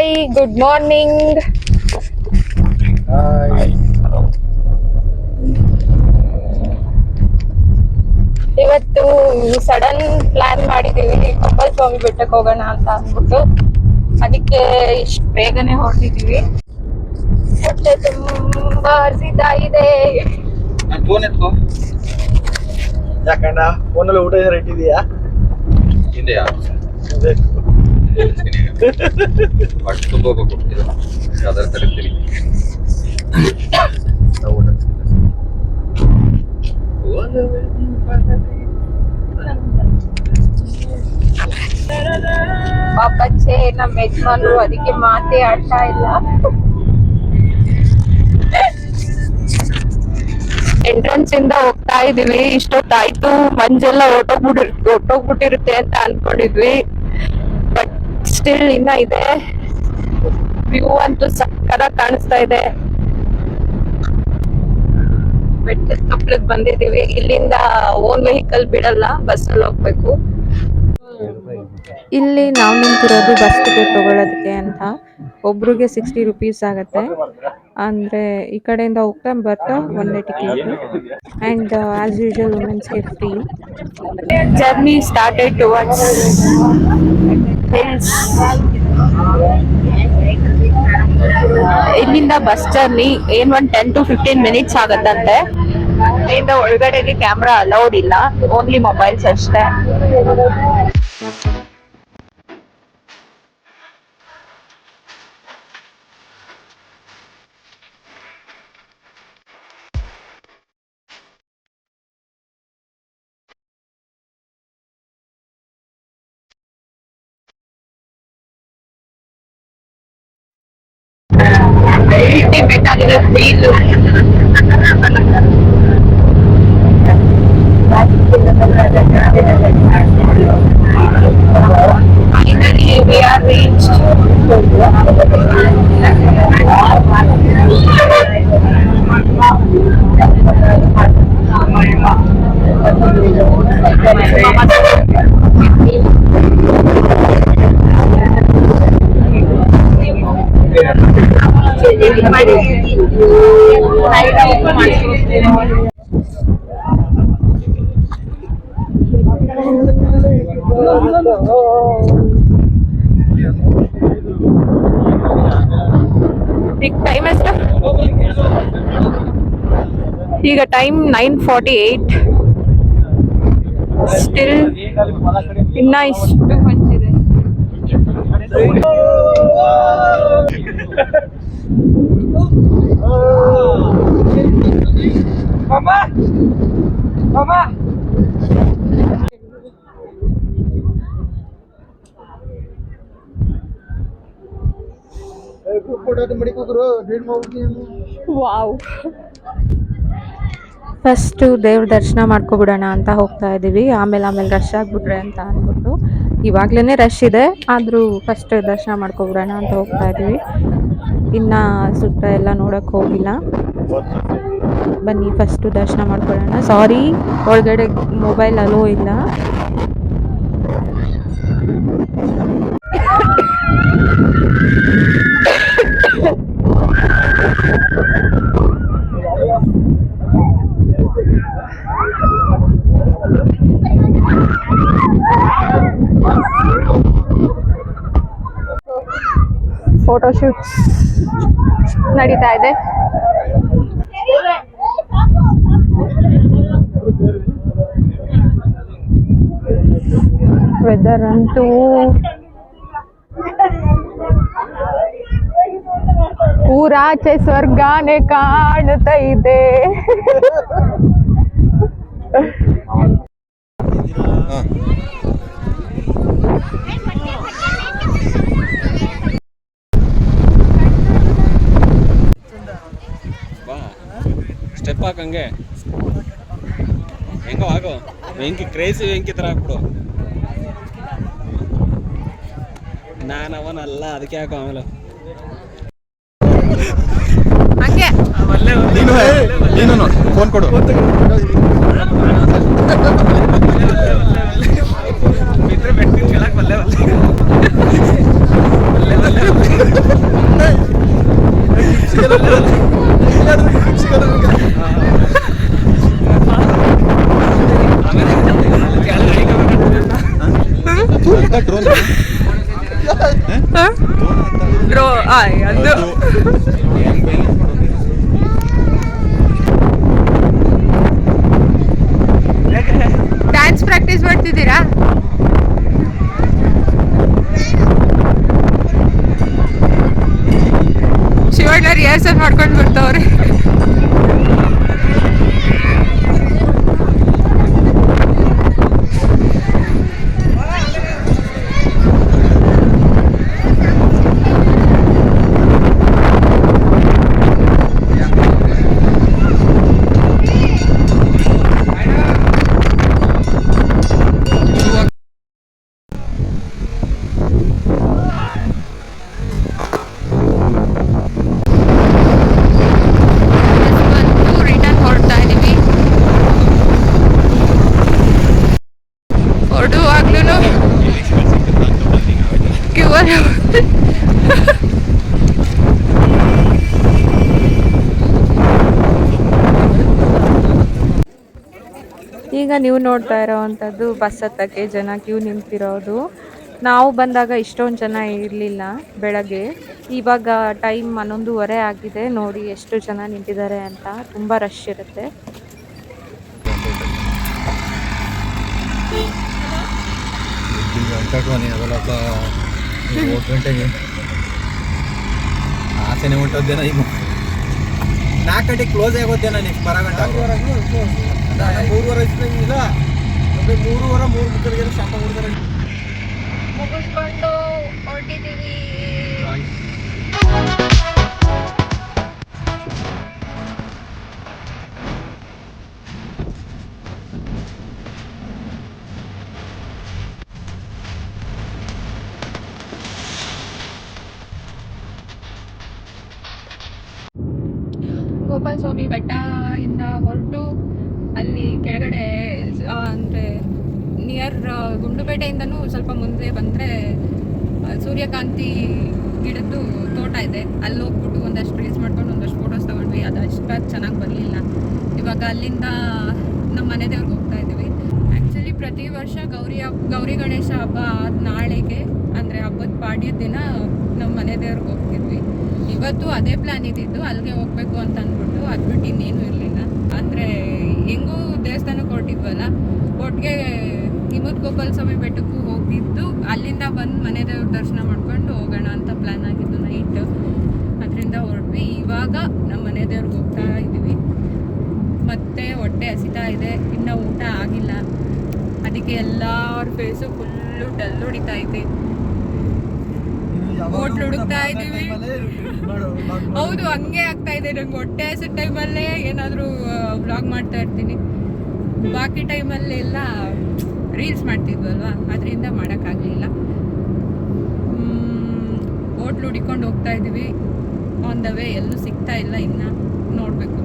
Hi, good morning. ಇವತ್ತು sudden plan ಮಾಡಿದೀವಿ ಕಪ್ಪಲ್ ಸ್ವಾಮಿ ಬೆಟ್ಟಕ್ಕೆ ಹೋಗೋಣ ಅಂತ ಅಂದ್ಬಿಟ್ಟು. ಅದಕ್ಕೆ ಇಷ್ಟು ಬೇಗನೆ ಹೊರಟಿದೀವಿ. ಹೊಟ್ಟೆ ತುಂಬಾ ಹಸಿತಾ ಇದೆ. ಯಾಕಣ್ಣ ಫೋನಲ್ಲಿ ಊಟ ಏನಾರು ಇಟ್ಟಿದೀಯಾ? ಇದೆಯಾ? ಹೊಟ್ಟೆ ತುಂಬ ಹೋಗ್ಬೇಕು, ಯಾವ್ದಾರು ಕರಿತೀರಿ. ಪಾಪಚ್ಚೆ ನಮ್ಮ ಯಜಮಾನ್ರು, ಅದಕ್ಕೆ ಮಾತೇ ಆಡ್ತಾ ಇಲ್ಲ. ಎಂಟ್ರೆನ್ಸ್ ಇಂದ ಹೋಗ್ತಾ ಇದೀವಿ. ಇಷ್ಟೊತ್ತಾಯ್ತು, ಮಂಜೆಲ್ಲ ಹೊಟ್ಟೋಗ್ಬಿಟ್ಟಿರುತ್ತೆ ಅಂತ ಅನ್ಕೊಂಡಿದ್ವಿ. ಬಟ್ ಸ್ಟಿಲ್ ಇನ್ನ ಇದೆ. ವ್ಯೂ ಅಂತೂ ಸಕ್ಕತ್ತಾಗಿ ಕಾಣಿಸ್ತಾ ಇದೆ. ಬೆಟ್ಟದ ಕಪ್ಪಳಕ್ಕೆ ಬಂದಿದ್ದೀವಿ. ಇಲ್ಲಿಂದ ಓನ್ ವೆಹಿಕಲ್ ಬಿಡಲ್ಲ, ಬಸ್ಸಲ್ಲಿ ಹೋಗ್ಬೇಕು. ಇಲ್ಲಿ ನಾವು ನಿಂತಿರೋದು ಬಸ್ ಟಿಕೆಟ್ ತಗೊಳ್ಳೋದಕ್ಕೆ ಅಂತ. ಒಬ್ರಿಗೆ 60 rupees ಆಗುತ್ತೆ. ಅಂದ್ರೆ ಈ ಕಡೆಯಿಂದ ಹೋಗ್ತಾ ಬರ್ತಾ ಒಂದೇ ಟಿಕೆಟ್. ಅಂಡ್ ಆಸ್ ಯೂಶುವಲ್ ವುಮೆನ್ಸ್ಗೆ free. Journey started towards hills. ಇಲ್ಲಿಂದ ಬಸ್ ಜರ್ನಿ ಏನ್ ಒಂದು 10 to 15 minutes ಆಗತ್ತಂತೆ. ಇಲ್ಲಿಂದ ಒಳಗಡೆಗೆ ಕ್ಯಾಮ್ರಾ ಅಲೌಡ್ ಇಲ್ಲ, ಓನ್ಲಿ ಮೊಬೈಲ್ಸ್ ಅಷ್ಟೇ. ಅಲ್ಟಿಮೇಟ್ ಆಗಿದೆ feel. Finally we are reached. Time ಎಷ್ಟು? ಈಗ ಟೈಮ್ 9:48. ಸ್ಟಿಲ್ ಇನ್ನ ಇಷ್ಟು ಬಂದಿದೆ. ವಾವ್. ಫಸ್ಟು ದೇವ್ರ ದರ್ಶನ ಮಾಡ್ಕೊಬಿಡೋಣ ಅಂತ ಹೋಗ್ತಾ ಇದ್ದೀವಿ. ಆಮೇಲೆ ರಶ್ ಆಗಿಬಿಟ್ರೆ ಅಂತ ಅಂದ್ಬಿಟ್ಟು. ಇವಾಗ್ಲೇ ರಶ್ ಇದೆ, ಆದರೂ ಫಸ್ಟ್ ದರ್ಶನ ಮಾಡ್ಕೊಬಿಡೋಣ ಅಂತ ಹೋಗ್ತಾ ಇದ್ದೀವಿ. ಇನ್ನು ಸುತ್ತ ಎಲ್ಲ ನೋಡೋಕ್ಕೆ ಹೋಗಿಲ್ಲ. ಬನ್ನಿ ಫಸ್ಟು ದರ್ಶನ ಮಾಡ್ಕೊಳ್ಳೋಣ. ಸಾರಿ, ಒಳಗಡೆ ಮೊಬೈಲ್ ಅಲೋ ಇಲ್ಲ. ಫೋಟೋ ಶೂಟ್ಸ್ ನಡೀತಾ ಇದೆ. ವೆದರ್ ಅಂತೂ ಊರಾಚೆ ಸ್ವರ್ಗಾನೇ ಕಾಣ್ತಾ ಇದೆ. ಸ್ಟೆಪ್ ಹಾಕಂಗೆ ಹೆಂಗೋ ಆಗೋ. ವೆಂಕಿ ಕ್ರೇಜಿ ವೆಂಕಿ ಥರ ಹಾಕ್ಬಿಡು. ನಾನು ಅವನಲ್ಲ, ಅದಕ್ಕೆ ಹಾಕೋ. ಆಮೇಲೆ ಹಂಗೆ ನೀನು ಫೋನ್ ಕೊಡು. ಬಿಟ್ಟರೆ ಬೆಟ್ಟಿನ ಕೆಳಗೆ ಬಲ್ಲೆ ಡ್ರೋ ಅದು ಡ್ಯಾನ್ಸ್ ಪ್ರಾಕ್ಟೀಸ್ ಮಾಡ್ತಿದ್ದೀರಾ? ಶಿವಣ್ಣ ರಿಹರ್ಸಲ್ ಮಾಡ್ಕೊಂಡು ಬರ್ತಾವ್ರೆ. ಈಗ ನೀವು ನೋಡ್ತಾ ಇರೋವಂಥದ್ದು ಬಸ್ ಹತ್ತಕ್ಕೆ ಜನ ಕ್ಯೂ ನಿಂತಿರೋದು. ನಾವು ಬಂದಾಗ ಇಷ್ಟೊಂದು ಜನ ಇರಲಿಲ್ಲ ಬೆಳಗ್ಗೆ. ಇವಾಗ ಟೈಮ್ 11:30 ಆಗಿದೆ. ನೋಡಿ ಎಷ್ಟು ಜನ ನಿಂತಿದ್ದಾರೆ ಅಂತ. ತುಂಬ ರಶ್ ಇರುತ್ತೆ. ಗಂಟೆಗೆ ಆಸೆನೆ ಹೊಂಟೋದ್ದೇನ ಈಗ 4 ಗಂಟೆಗೆ ಕ್ಲೋಸ್ ಆಗೋದ್ದೇನ ನೆಕ್ಸ್ಟ್ ಬರೋ ಗಂಟೆ 3:30 ಇದ್ದಂಗಿಲ್ಲ. 3:30 3:30 ಶಾಪ ಕೊಡ್ತಾರೆ. ಮುಗಿಸ್ಕೊಂಡು ಹೊರಟಿದ್ದೀವಿ. ಗೋಪಾಲ ಸ್ವಾಮಿ ಬೆಟ್ಟ ಇಂದ ಹೊರಟು ಅಲ್ಲಿ ಕೆಳಗಡೆ ಅಂದರೆ ನಿಯರ್ ಗುಂಡ್ಲುಪೇಟೆಯಿಂದನೂ ಸ್ವಲ್ಪ ಮುಂದೆ ಬಂದರೆ ಸೂರ್ಯಕಾಂತಿ ಗಿಡದ್ದು ತೋಟ ಇದೆ. ಅಲ್ಲಿ ಹೋಗ್ಬಿಟ್ಟು ಒಂದಷ್ಟು ರೀಲ್ಸ್ ಮಾಡ್ಕೊಂಡು ಒಂದಷ್ಟು ಫೋಟೋಸ್ ತಗೊಂಡ್ವಿ. ಅದು ಅಷ್ಟಾಗಿ ಚೆನ್ನಾಗಿ ಬರಲಿಲ್ಲ. ಇವಾಗ ಅಲ್ಲಿಂದ ನಮ್ಮ ಮನೆ ದೇವ್ರಿಗೆ ಹೋಗ್ತಾ ಇದ್ದೀವಿ. ಆ್ಯಕ್ಚುಲಿ ಪ್ರತಿ ವರ್ಷ ಗೌರಿ ಗಣೇಶ ಹಬ್ಬ ಆದ ನಾಳೆಗೆ ಅಂದರೆ ಹಬ್ಬದ ಪಾಡ್ಯದ ದಿನ ನಮ್ಮ ಮನೆ ದೇವ್ರಿಗೆ ಹೋಗ್ತಿದ್ವಿ. ಇವತ್ತು ಅದೇ ಪ್ಲ್ಯಾನ್ ಇದ್ದಿದ್ದು, ಅಲ್ಲಿಗೆ ಹೋಗ್ಬೇಕು ಅಂತ ಅಂದ್ಬಿಟ್ಟು. ಅದು ಬಿಟ್ಟು ಇನ್ನೇನು ಇರಲಿಲ್ಲ. ಅಂದರೆ ಹೆಂಗೂ ದೇವಸ್ಥಾನಕ್ಕೆ ಹೊರಟಿದ್ವಲ್ಲ, ಒಟ್ಟಿಗೆ ಹಿಮದ ಗೋಪಾಲ ಸ್ವಾಮಿ ಬೆಟ್ಟಕ್ಕೂ ಹೋಗಿದ್ದು, ಅಲ್ಲಿಂದ ಬಂದು ಮನೆ ದೇವ್ರ ದರ್ಶನ ಮಾಡ್ಕೊಂಡು ಹೋಗೋಣ ಅಂತ ಪ್ಲ್ಯಾನ್ ಆಗಿದ್ದು ನೈಟ್. ಅದರಿಂದ ಹೊರಟ್ವಿ. ಇವಾಗ ನಮ್ಮ ಮನೆ ದೇವ್ರಿಗೆ ಹೋಗ್ತಾ ಇದ್ದೀವಿ. ಮತ್ತೆ ಹೊಟ್ಟೆ ಹಸಿತಾ ಇದೆ, ಇನ್ನೂ ಊಟ ಆಗಿಲ್ಲ. ಅದಕ್ಕೆ ಎಲ್ಲರ ಫೇಸು ಫುಲ್ಲು ಡಲ್ ಹೊಡಿತಾ ಇದೆ. ಹೋಟ್ಲು ಹುಡುಕ್ತಾ ಇದ್ದೀವಿ. ಹೌದು, ಹಂಗೆ ಆಗ್ತಾ ಇದೆ ನಂಗೆ. ಹೊಟ್ಟೆ ಹಸಿದ ಟೈಮಲ್ಲೇ ಏನಾದರೂ ವ್ಲಾಗ್ ಮಾಡ್ತಾ ಇರ್ತೀನಿ. ಬಾಕಿ ಟೈಮಲ್ಲೆಲ್ಲ ರೀಲ್ಸ್ ಮಾಡ್ತಿದ್ವಲ್ವ, ಅದರಿಂದ ಮಾಡೋಕ್ಕಾಗಲಿಲ್ಲ. ಹೋಟ್ಲು ಹುಡಿಕೊಂಡು ಹೋಗ್ತಾ ಇದ್ದೀವಿ. ಆನ್ ದ ವೇ ಎಲ್ಲೂ ಸಿಗ್ತಾ ಇಲ್ಲ, ಇನ್ನು ನೋಡಬೇಕು.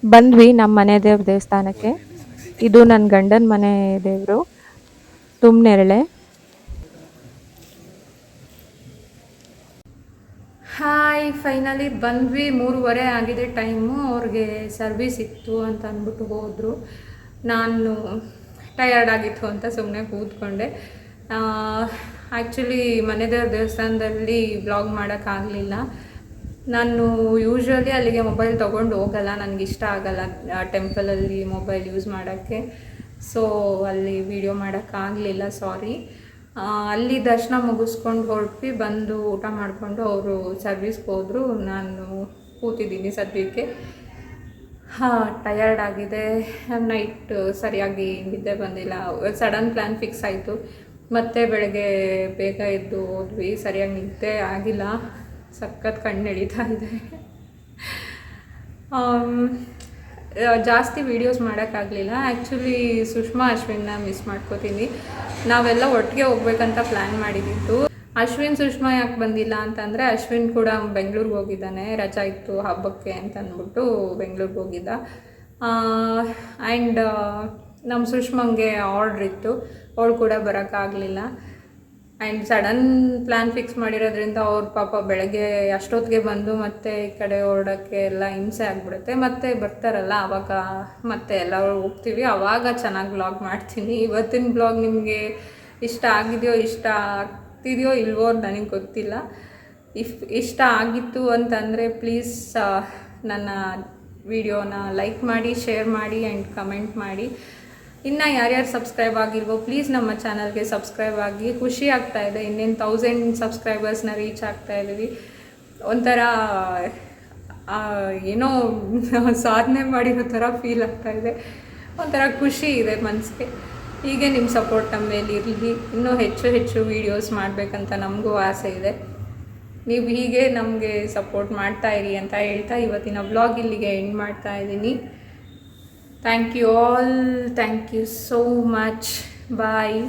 ಬಂದ್ವಿ ನಮ್ಮ ಮನೆ ದೇವ್ರ ದೇವಸ್ಥಾನಕ್ಕೆ. ಇದು ನನ್ನ ಗಂಡನ ಮನೆ ದೇವರು, ತುಮ್ನೆರಳೆ. ಹಾಯ್, ಫೈನಲಿ ಬಂದ್ವಿ. 3:30 ಆಗಿದೆ ಟೈಮು. ಅವ್ರಿಗೆ ಸರ್ವಿಸ್ ಇತ್ತು ಅಂತ ಅಂದ್ಬಿಟ್ಟು ಹೋದರು. ನಾನು ಟಯರ್ಡ್ ಆಗಿತ್ತು ಅಂತ ಸುಮ್ಮನೆ ಕೂತ್ಕೊಂಡೆ. ಆ್ಯಕ್ಚುಲಿ ಮನೆ ದೇವ್ರ ದೇವಸ್ಥಾನದಲ್ಲಿ ವ್ಲಾಗ್ ಮಾಡೋಕ್ಕಾಗಲಿಲ್ಲ. ನಾನು ಯೂಶ್ವಲಿ ಅಲ್ಲಿಗೆ ಮೊಬೈಲ್ ತೊಗೊಂಡು ಹೋಗಲ್ಲ, ನನಗಿಷ್ಟ ಆಗಲ್ಲ ಟೆಂಪಲಲ್ಲಿ ಮೊಬೈಲ್ ಯೂಸ್ ಮಾಡೋಕ್ಕೆ. ಸೊ ಅಲ್ಲಿ ವಿಡಿಯೋ ಮಾಡೋಕ್ಕಾಗಲಿಲ್ಲ, ಸಾರಿ. ಅಲ್ಲಿ ದರ್ಶನ ಮುಗಿಸ್ಕೊಂಡು ಹೊರಟ್ವಿ. ಬಂದು ಊಟ ಮಾಡಿಕೊಂಡು ಅವರು ಸರ್ವಿಸ್ಗೆ ಹೋದರು. ನಾನು ಕೂತಿದ್ದೀನಿ ಸದ್ಯಕ್ಕೆ. ಟಯರ್ಡ್ ಆಗಿದೆ. ನೈಟ್ ಸರಿಯಾಗಿ ನಿದ್ದೆ ಬಂದಿಲ್ಲ. ಸಡನ್ ಪ್ಲ್ಯಾನ್ ಫಿಕ್ಸ್ ಆಯಿತು. ಮತ್ತೆ ಬೆಳಗ್ಗೆ ಬೇಗ ಎದ್ದು ಹೋದ್ವಿ. ಸರಿಯಾಗಿ ನಿದ್ದೆ ಆಗಿಲ್ಲ. ಸಖತ್ ಕಣ್ಣು ಎಳೀತಾ ಇದೆ. ಜಾಸ್ತಿ ವೀಡಿಯೋಸ್ ಮಾಡೋಕ್ಕಾಗಲಿಲ್ಲ. ಆ್ಯಕ್ಚುಲಿ ಸುಷ್ಮಾ ಅಶ್ವಿನ್ನ ಮಿಸ್ ಮಾಡ್ಕೋತೀನಿ. ನಾವೆಲ್ಲ ಒಟ್ಟಿಗೆ ಹೋಗ್ಬೇಕಂತ ಪ್ಲ್ಯಾನ್ ಮಾಡಿದ್ದು. ಅಶ್ವಿನ್ ಸುಷ್ಮಾ ಯಾಕೆ ಬಂದಿಲ್ಲ ಅಂತಂದರೆ, ಅಶ್ವಿನ್ ಕೂಡ ಬೆಂಗಳೂರಿಗೆ ಹೋಗಿದ್ದಾನೆ. ರಜಾ ಇತ್ತು ಹಬ್ಬಕ್ಕೆ ಅಂತ ಅಂದ್ಬಿಟ್ಟು ಬೆಂಗಳೂರಿಗೆ ಹೋಗಿದ್ದ. ಆ್ಯಂಡ್ ನಮ್ಮ ಸುಷ್ಮಂಗೆ ಆರ್ಡ್ರ್ ಇತ್ತು, ಅವಳು ಕೂಡ ಬರೋಕ್ಕಾಗಲಿಲ್ಲ. ಆ್ಯಂಡ್ ಸಡನ್ ಪ್ಲ್ಯಾನ್ ಫಿಕ್ಸ್ ಮಾಡಿರೋದ್ರಿಂದ ಅವ್ರ ಪಾಪ ಬೆಳಗ್ಗೆ ಅಷ್ಟೊತ್ತಿಗೆ ಬಂದು ಮತ್ತೆ ಈ ಕಡೆ ಹೊರಡೋಕ್ಕೆ ಎಲ್ಲ ಹಿಂಸೆ ಆಗಿಬಿಡುತ್ತೆ. ಮತ್ತೆ ಬರ್ತಾರಲ್ಲ ಆವಾಗ ಮತ್ತೆ ಎಲ್ಲರೂ ಹೋಗ್ತೀವಿ, ಆವಾಗ ಚೆನ್ನಾಗಿ ವ್ಲಾಗ್ ಮಾಡ್ತೀನಿ. ಇವತ್ತಿನ ವ್ಲಾಗ್ ನಿಮಗೆ ಇಷ್ಟ ಆಗಿದೆಯೋ ಇಷ್ಟ ಆಗ್ತಿದೆಯೋ ಇಲ್ವೋ ನನಗೆ ಗೊತ್ತಿಲ್ಲ. ಇಷ್ಟ ಆಗಿತ್ತು ಅಂತಂದರೆ ಪ್ಲೀಸ್ ನನ್ನ ವಿಡಿಯೋನ ಲೈಕ್ ಮಾಡಿ, ಶೇರ್ ಮಾಡಿ ಆ್ಯಂಡ್ ಕಮೆಂಟ್ ಮಾಡಿ. ಇನ್ನು ಯಾರ್ಯಾರು ಸಬ್ಸ್ಕ್ರೈಬ್ ಆಗಿಲ್ವೋ ಪ್ಲೀಸ್ ನಮ್ಮ ಚಾನಲ್ಗೆ ಸಬ್ಸ್ಕ್ರೈಬ್ ಆಗಿ. ಖುಷಿ ಆಗ್ತಾಯಿದೆ, ಇನ್ನೇನು 1000 ಸಬ್ಸ್ಕ್ರೈಬರ್ಸ್ನ ರೀಚ್ ಆಗ್ತಾಯಿದ್ದೀವಿ. ಒಂಥರ ಏನೋ ಸಾಧನೆ ಮಾಡಿರೋ ಥರ ಫೀಲ್ ಆಗ್ತಾಯಿದೆ. ಒಂಥರ ಖುಷಿ ಇದೆ ಮನಸ್ಸಿಗೆ. ಹೀಗೆ ನಿಮ್ಮ ಸಪೋರ್ಟ್ ನಮ್ಮ ಮೇಲೆ ಇರಲಿ. ಇನ್ನೂ ಹೆಚ್ಚು ವೀಡಿಯೋಸ್ ಮಾಡಬೇಕಂತ ನಮಗೂ ಆಸೆ ಇದೆ. ನೀವು ಹೀಗೆ ನಮಗೆ ಸಪೋರ್ಟ್ ಮಾಡ್ತಾಯಿರಿ ಅಂತ ಹೇಳ್ತಾ ಇವತ್ತಿನ ವ್ಲಾಗ್ ಇಲ್ಲಿಗೆ ಎಂಡ್ ಮಾಡ್ತಾ ಇದ್ದೀನಿ. Thank you all, thank you so much. Bye.